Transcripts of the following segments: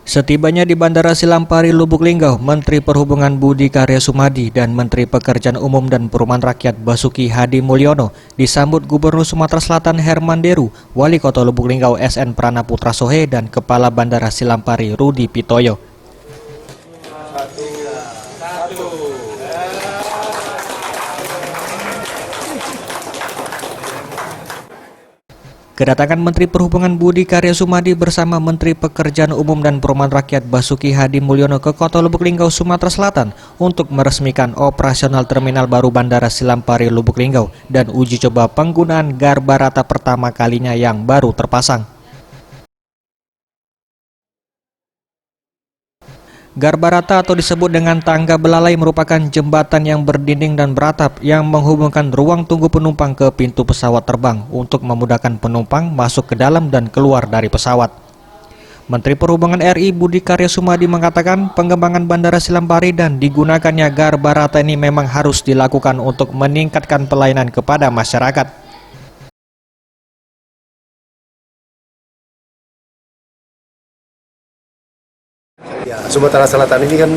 Setibanya di Bandara Silampari, Lubuk Linggau, Menteri Perhubungan Budi Karya Sumadi dan Menteri Pekerjaan Umum dan Perumahan Rakyat Basuki Hadi Mulyono disambut Gubernur Sumatera Selatan Herman Deru, Wali Kota Lubuk Linggau SN Pranaputra Sohe dan Kepala Bandara Silampari Rudi Pitoyo. Kedatangan Menteri Perhubungan Budi Karya Sumadi bersama Menteri Pekerjaan Umum dan Perumahan Rakyat Basuki Hadi Mulyono ke Kota Lubuk Linggau, Sumatera Selatan untuk meresmikan operasional terminal baru Bandara Silampari Lubuk Linggau dan uji coba penggunaan garba rata pertama kalinya yang baru terpasang. Garba rata atau disebut dengan tangga belalai merupakan jembatan yang berdinding dan beratap yang menghubungkan ruang tunggu penumpang ke pintu pesawat terbang untuk memudahkan penumpang masuk ke dalam dan keluar dari pesawat. Menteri Perhubungan RI Budi Karya Sumadi mengatakan pengembangan Bandara Silampari dan digunakannya garba rata ini memang harus dilakukan untuk meningkatkan pelayanan kepada masyarakat. Ya, Sumatera Selatan ini kan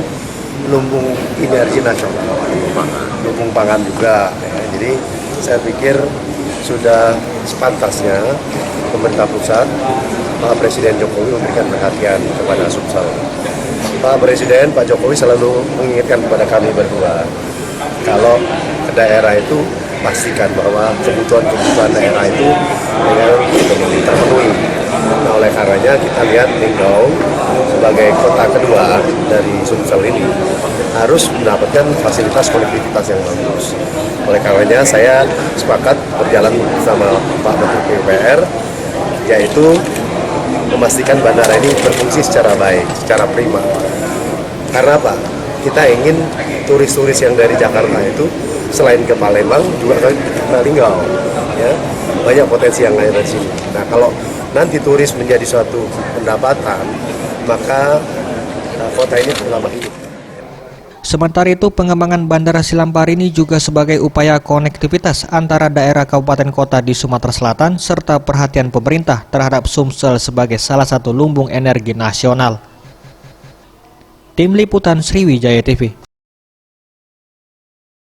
lumbung energi nasional, lumbung pangan juga. Ya, jadi saya pikir sudah sepantasnya pemerintah pusat, Pak Presiden Jokowi memberikan perhatian kepada Sumsel. Pak Presiden, Pak Jokowi selalu mengingatkan kepada kami berdua, kalau ke daerah itu pastikan bahwa kebutuhan daerah itu terpenuhi. Nah, oleh karenanya kita lihat Linggau sebagai kota kedua dari Sumsel ini harus mendapatkan fasilitas konektivitas yang bagus. Oleh karenanya saya sepakat berjalan bersama Pak Menteri PUPR, yaitu memastikan bandara ini berfungsi secara baik, secara prima. Karena apa? Kita ingin turis-turis yang dari Jakarta itu selain ke Palembang juga ke Linggau, ya, banyak potensi yang lain di sini. Nah, kalau nanti turis menjadi suatu pendapatan, maka kota ini bertambah hidup. Sementara itu, pengembangan Bandara Silampari ini juga sebagai upaya konektivitas antara daerah kabupaten kota di Sumatera Selatan serta perhatian pemerintah terhadap Sumsel sebagai salah satu lumbung energi nasional. Tim Liputan Sriwijaya TV.